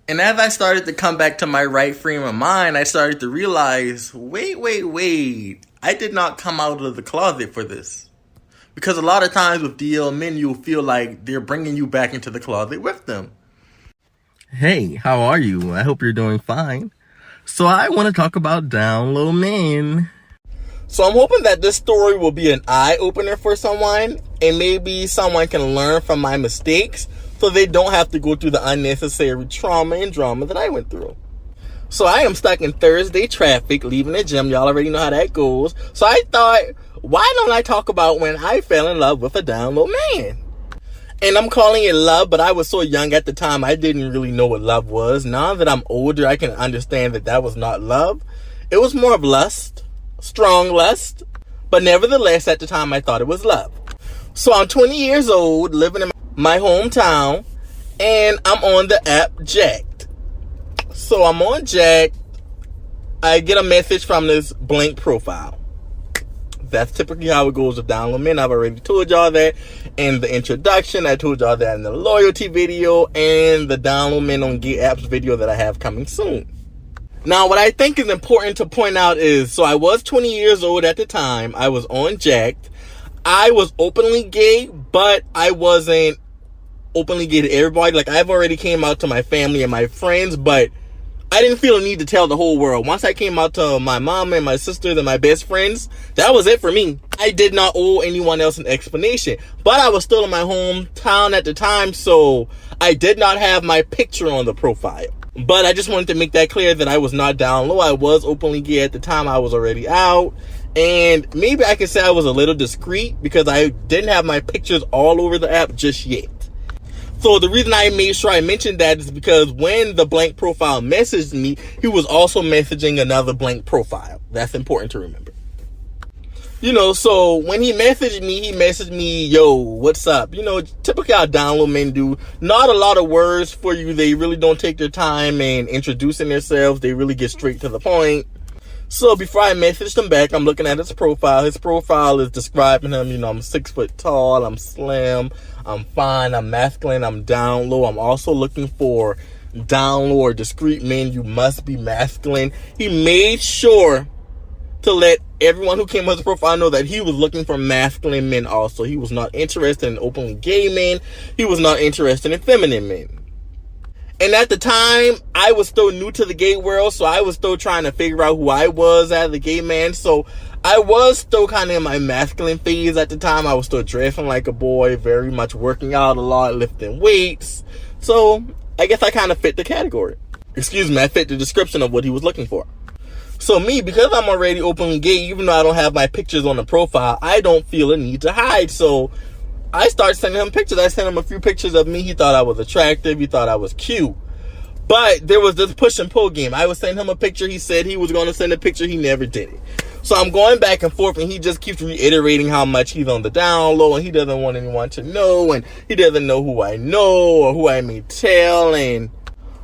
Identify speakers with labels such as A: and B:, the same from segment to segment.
A: And as I started to come back to my right frame of mind, I started to realize, wait. I did not come out of the closet for this. Because a lot of times with DL men, you'll feel like they're bringing you back into the closet with them. Hey, how are you? I hope you're doing fine. So I want to talk about down low men. So I'm hoping that this story will be an eye-opener for someone, and maybe someone can learn from my mistakes so they don't have to go through the unnecessary trauma and drama that I went through. So I am stuck in Thursday traffic, leaving the gym. Y'all already know how that goes. So I thought, why don't I talk about when I fell in love with a down low man? And I'm calling it love, but I was so young at the time, I didn't really know what love was. Now that I'm older, I can understand that was not love. It was more of lust. Strong lust, but nevertheless, at the time, I thought it was love. So I'm 20 years old, living in my hometown, and I'm on the app Jack'd. So I'm on Jack'd. I get a message from this blank profile. That's typically how it goes with down low men. I've already told y'all that in the introduction. I told y'all that in the loyalty video and the down low men on gay apps video that I have coming soon. Now, what I think is important to point out is, so I was 20 years old at the time. I was on Jack'd. I was openly gay, but I wasn't openly gay to everybody. Like, I've already came out to my family and my friends, but I didn't feel a need to tell the whole world. Once I came out to my mom and my sisters and my best friends, that was it for me. I did not owe anyone else an explanation. But I was still in my hometown at the time, so I did not have my picture on the profile. But I just wanted to make that clear that I was not down low. I was openly gay at the time. I was already out. And maybe I can say I was a little discreet because I didn't have my pictures all over the app just yet. So the reason I made sure I mentioned that is because when the blank profile messaged me, he was also messaging another blank profile. That's important to remember. You know, so when he messaged me, yo, what's up? You know, typically how down low men do. Not a lot of words for you. They really don't take their time in introducing themselves. They really get straight to the point. So before I messaged him back, I'm looking at his profile. His profile is describing him, you know, I'm 6 foot tall, I'm slim, I'm fine, I'm masculine, I'm down low. I'm also looking for down low or discreet men. You must be masculine. He made sure to let everyone who came on his profile know that he was looking for masculine men also. He was not interested in openly gay men. He was not interested in feminine men. And at the time, I was still new to the gay world, so I was still trying to figure out who I was as a gay man. So I was still kind of in my masculine phase at the time. I was still dressing like a boy, very much working out a lot, lifting weights. So I guess I kind of fit the category. Excuse me, I fit the description of what he was looking for. So me, because I'm already openly gay, even though I don't have my pictures on the profile, I don't feel a need to hide. So I started sending him pictures. I sent him a few pictures of me. He thought I was attractive. He thought I was cute. But there was this push and pull game. I was sending him a picture. He said he was going to send a picture. He never did it. So I'm going back and forth, and he just keeps reiterating how much he's on the down low, and he doesn't want anyone to know, and he doesn't know who I know or who I may tell, and,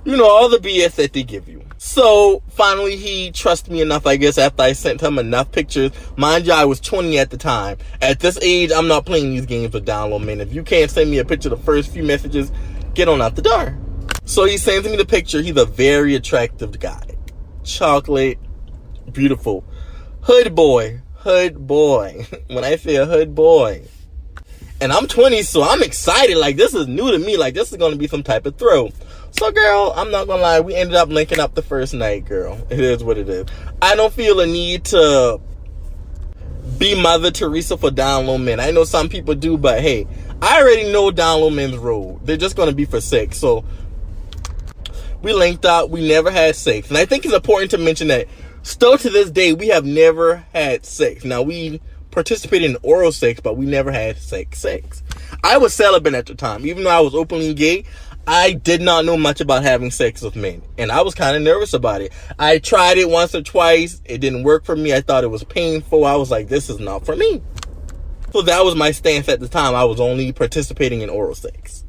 A: you know, all the BS that they give you. So finally he trusted me enough, I guess, after I sent him enough pictures. Mind you, I was 20 at the time. At this age, I'm not playing these games with down low men. If you can't send me a picture the first few messages, get on out the door. So he sends me the picture. He's a very attractive guy. Chocolate, beautiful. Hood boy. When I say a hood boy. And I'm 20, so I'm excited. Like, this is new to me. Like, this is going to be some type of thrill. So, girl, I'm not going to lie. We ended up linking up the first night, girl. It is what it is. I don't feel a need to be Mother Teresa for down low men. I know some people do, but hey, I already know down low men's role. They're just going to be for sex. So we linked up. We never had sex. And I think it's important to mention that still to this day, we have never had sex. Now, we participated in oral sex, but we never had sex. I was celibate at the time. Even though I was openly gay, I did not know much about having sex with men. And I was kind of nervous about it. I tried it once or twice. It didn't work for me. I thought it was painful. I was like, this is not for me. So that was my stance at the time. I was only participating in oral sex.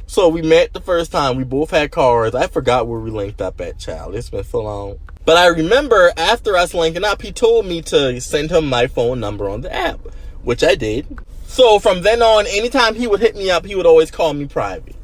A: So we met the first time. We both had cars. I forgot where we linked up at, child. It's been so long. But I remember after us linking up, he told me to send him my phone number on the app, which I did. So from then on, anytime he would hit me up, he would always call me private.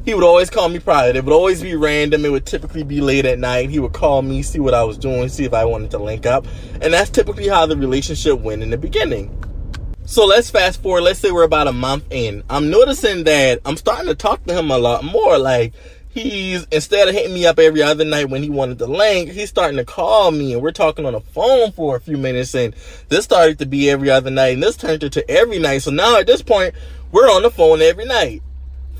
A: He would always call me private. It would always be random. It would typically be late at night. He would call me, see what I was doing, see if I wanted to link up. And that's typically how the relationship went in the beginning. So let's fast forward. Let's say we're about a month in. I'm noticing that I'm starting to talk to him a lot more. Like, he's, instead of hitting me up every other night when he wanted to link, he's starting to call me, and we're talking on the phone for a few minutes. And this started to be every other night, and this turned into every night. So now at this point, we're on the phone every night.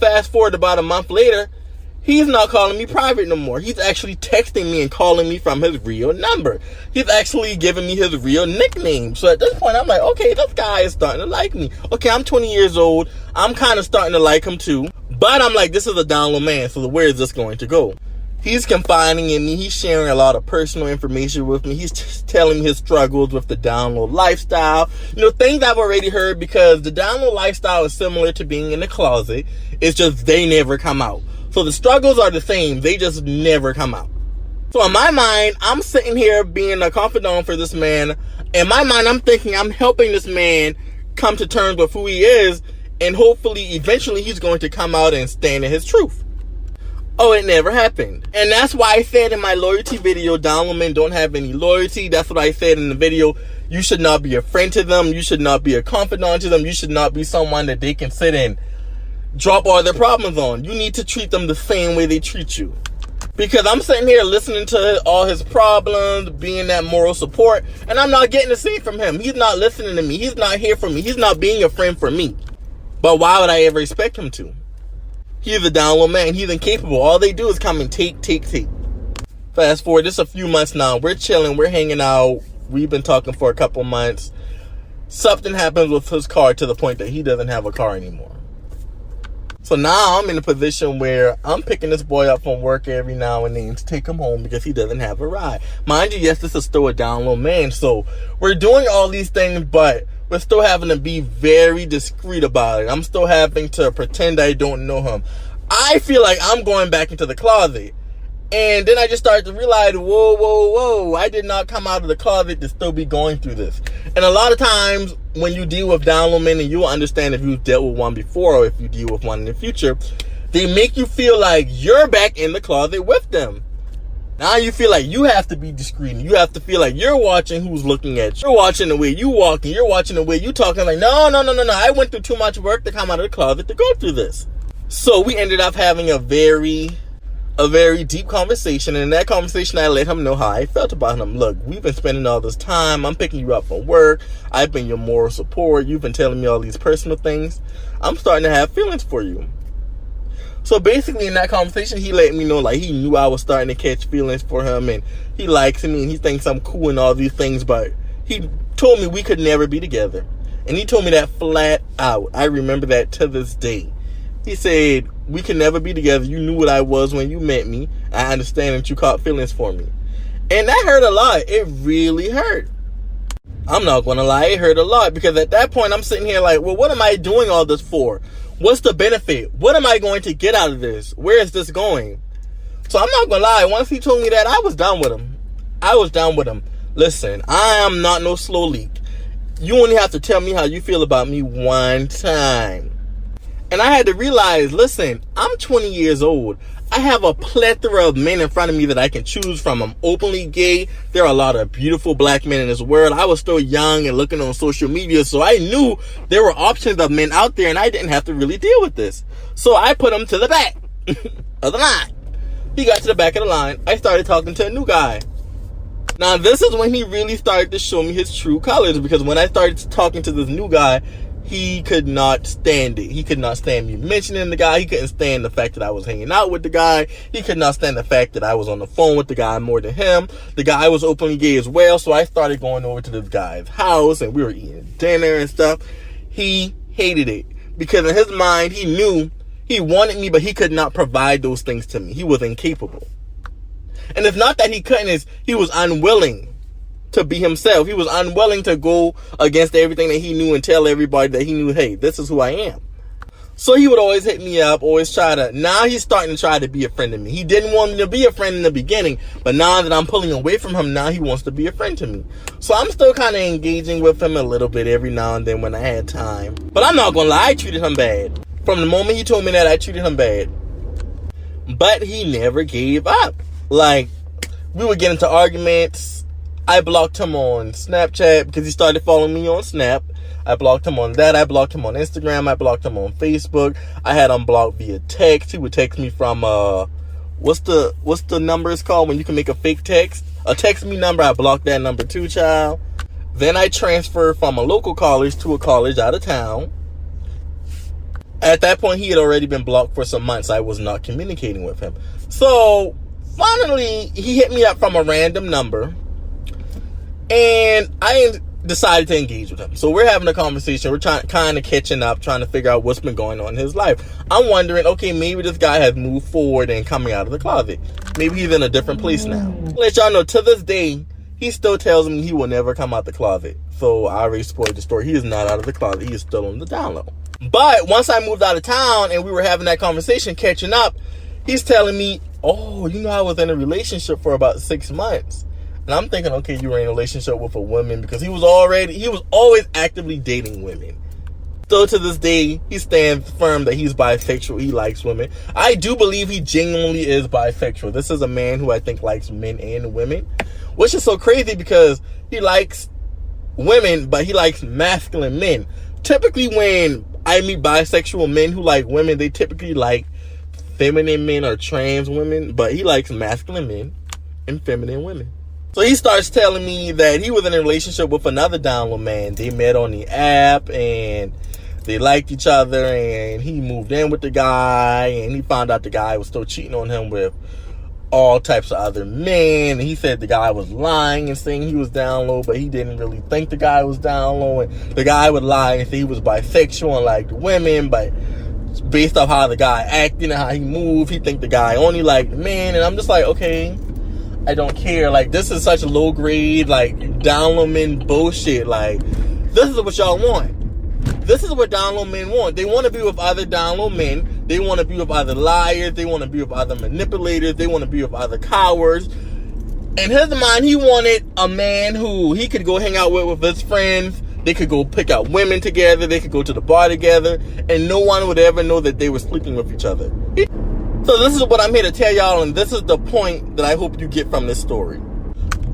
A: Fast forward about a month later, he's not calling me private no more. He's actually texting me and calling me from his real number. He's actually giving me his real nickname. So at this point, I'm like, okay, this guy is starting to like me. Okay, I'm 20 years old. I'm kind of starting to like him too. But I'm like, this is a down low man, so where is this going to go? He's confiding in me. He's sharing a lot of personal information with me. He's telling me his struggles with the down low lifestyle. You know, things I've already heard, because the down low lifestyle is similar to being in the closet. It's just they never come out. So the struggles are the same. They just never come out. So in my mind, I'm sitting here being a confidant for this man. In my mind, I'm thinking I'm helping this man come to terms with who he is. And hopefully, eventually, he's going to come out and stand in his truth. Oh, it never happened. And that's why I said in my loyalty video, down low men don't have any loyalty. That's what I said in the video. You should not be a friend to them. You should not be a confidant to them. You should not be someone that they can sit and drop all their problems on. You need to treat them the same way they treat you. Because I'm sitting here listening to all his problems, being that moral support, and I'm not getting the same from him. He's not listening to me. He's not here for me. He's not being a friend for me. But why would I ever expect him to? He's a down low man. He's incapable. All they do is come and take. Fast forward, just a few months now. We're chilling. We're hanging out. We've been talking for a couple months. Something happens with his car to the point that he doesn't have a car anymore. So now I'm in a position where I'm picking this boy up from work every now and then to take him home because he doesn't have a ride. Mind you, yes, this is still a down low man. So we're doing all these things, but we're still having to be very discreet about it. I'm still having to pretend I don't know him. I feel like I'm going back into the closet. And then I just started to realize, whoa, I did not come out of the closet to still be going through this. And a lot of times when you deal with down low men, and you'll understand if you've dealt with one before or if you deal with one in the future, they make you feel like you're back in the closet with them. Now you feel like you have to be discreet. You have to feel like you're watching who's looking at you. You're watching the way you walking. You're watching the way you talking. Like, no. I went through too much work to come out of the closet to go through this. So we ended up having a very deep conversation. And in that conversation, I let him know how I felt about him. Look, we've been spending all this time. I'm picking you up from work. I've been your moral support. You've been telling me all these personal things. I'm starting to have feelings for you. So basically in that conversation, he let me know, like, he knew I was starting to catch feelings for him, and he likes me, and he thinks I'm cool and all these things, but he told me we could never be together. And he told me that flat out. I remember that to this day. He said, we could never be together. You knew what I was when you met me. I understand that you caught feelings for me. And that hurt a lot. It really hurt. I'm not going to lie. It hurt a lot, because at that point, I'm sitting here like, well, what am I doing all this for? What's the benefit? What am I going to get out of this? Where is this going? So I'm not going to lie. Once he told me that, I was down with him. Listen, I am not no slow leak. You only have to tell me how you feel about me one time. And I had to realize, listen, I'm 20 years old. I have a plethora of men in front of me that I can choose from. I'm openly gay. There are a lot of beautiful black men in this world. I was still young and looking on social media, so I knew there were options of men out there, and I didn't have to really deal with this. So I put him to the back of the line. He got to the back of the line. I started talking to a new guy. Now, this is when he really started to show me his true colors, because when I started talking to this new guy, he could not stand it. He could not stand me mentioning the guy. He couldn't stand the fact that I was hanging out with the guy. He could not stand the fact that I was on the phone with the guy more than him. The guy was openly gay as well, so I started going over to this guy's house, and we were eating dinner and stuff. He hated it, because in his mind, he knew he wanted me, but he could not provide those things to me. He was incapable. And it's not that he couldn't, it's he was unwilling to be himself. He was unwilling to go against everything that he knew and tell everybody that he knew, hey, this is who I am. So he would always hit me up, always now he's starting to try to be a friend of me. He didn't want me to be a friend in the beginning, but now that I'm pulling away from him, now he wants to be a friend to me. So I'm still kind of engaging with him a little bit every now and then when I had time. But I'm not going to lie, I treated him bad. From the moment he told me that, I treated him bad. But he never gave up. Like, we would get into arguments. I blocked him on Snapchat because he started following me on Snap. I blocked him on that. I blocked him on Instagram. I blocked him on Facebook. I had him blocked via text. He would text me from what's the number it's called when you can make a fake text? A text me number. I blocked that number too, child. Then I transferred from a local college to a college out of town. At that point, he had already been blocked for some months. I was not communicating with him. So finally, he hit me up from a random number, and I decided to engage with him. So we're having a conversation. We're kind of catching up, trying to figure out what's been going on in his life. I'm wondering, okay, maybe this guy has moved forward and coming out of the closet. Maybe he's in a different place now. Let y'all know, to this day, he still tells me he will never come out the closet. So I already spoiled the story. He is not out of the closet. He is still on the down low. But once I moved out of town and we were having that conversation, catching up, he's telling me, oh, I was in a relationship for about 6 months. And I'm thinking, okay, you were in a relationship with a woman, because he was always actively dating women. Still to this day, he stands firm that he's bisexual. He likes women. I do believe he genuinely is bisexual. This is a man who I think likes men and women, which is so crazy because he likes women, but he likes masculine men. Typically, when I meet bisexual men who like women, they typically like feminine men or trans women, but he likes masculine men and feminine women. So he starts telling me that he was in a relationship with another down low man. They met on the app and they liked each other, and he moved in with the guy, and he found out the guy was still cheating on him with all types of other men. And he said the guy was lying and saying he was down low, but he didn't really think the guy was down low. And the guy would lie and say he was bisexual and liked women, but based off how the guy acted and how he moved, he think the guy only liked men. And I'm just like, okay, I don't care. Like, this is such low grade, like, down low men bullshit. Like, this is what y'all want. This is what down low men want. They want to be with other down low men. They want to be with other liars. They want to be with other manipulators. They want to be with other cowards. In his mind, he wanted a man who he could go hang out with his friends. They could go pick out women together. They could go to the bar together. And no one would ever know that they were sleeping with each other. So this is what I'm here to tell y'all, and this is the point that I hope you get from this story.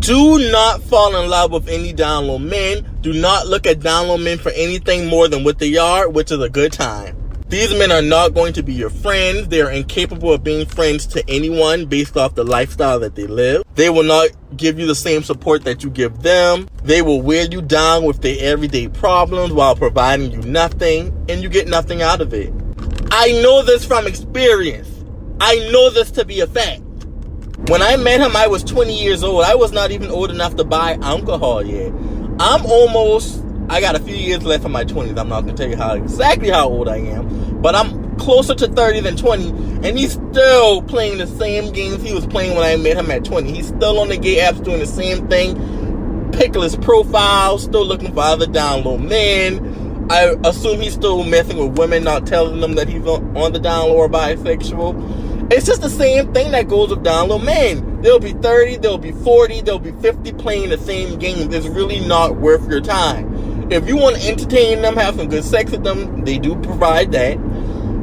A: Do not fall in love with any down low men. Do not look at down low men for anything more than what they are, which is a good time. These men are not going to be your friends. They are incapable of being friends to anyone based off the lifestyle that they live. They will not give you the same support that you give them. They will wear you down with their everyday problems while providing you nothing, and you get nothing out of it. I know this from experience. I know this to be a fact. When I met him, I was 20 years old. I was not even old enough to buy alcohol yet. I got a few years left in my 20s. I'm not going to tell you exactly how old I am. But I'm closer to 30 than 20. And he's still playing the same games he was playing when I met him at 20. He's still on the gay apps doing the same thing. Pickless profile, still looking for other down low men. I assume he's still messing with women, not telling them that he's on the down low or bisexual. It's just the same thing that goes with down low men. They'll be 30, they'll be 40, they'll be 50 playing the same game. It's really not worth your time. If you want to entertain them, have some good sex with them, they do provide that.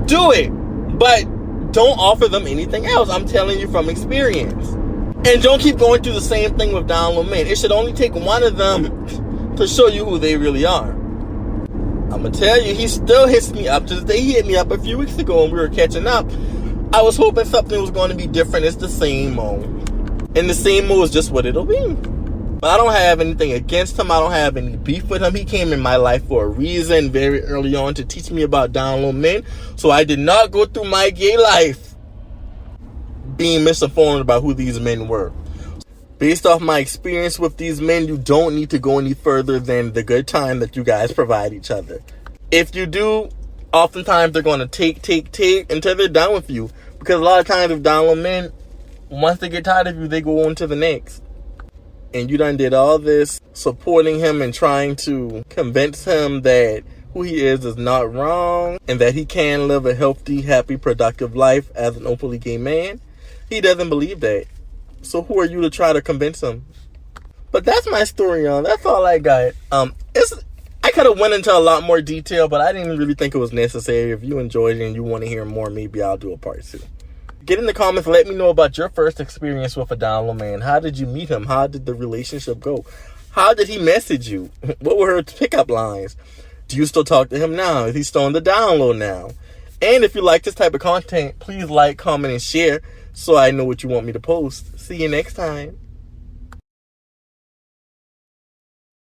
A: Do it. But don't offer them anything else. I'm telling you from experience. And don't keep going through the same thing with down low men. It should only take one of them to show you who they really are. I'm going to tell you, he still hits me up to this day. He hit me up a few weeks ago when we were catching up. I was hoping something was going to be different. It's the same old. And the same old is just what it'll be. But I don't have anything against him. I don't have any beef with him. He came in my life for a reason very early on to teach me about down low men. So I did not go through my gay life being misinformed about who these men were. Based off my experience with these men, you don't need to go any further than the good time that you guys provide each other. If you do, oftentimes they're going to take until they're done with you. Because a lot of times with down low men, once they get tired of you, they go on to the next. And you done did all this supporting him and trying to convince him that who he is not wrong and that he can live a healthy, happy, productive life as an openly gay man. He doesn't believe that. So who are you to try to convince him? But that's my story, y'all. That's all I got. I could have went into a lot more detail, but I didn't really think it was necessary. If you enjoyed it and you want to hear more, maybe I'll do a part 2. Get in the comments. Let me know about your first experience with a down low man. How did you meet him? How did the relationship go? How did he message you? What were her pickup lines? Do you still talk to him now? Is he still on the down low now? And if you like this type of content, please like, comment, and share so I know what you want me to post. See you next time.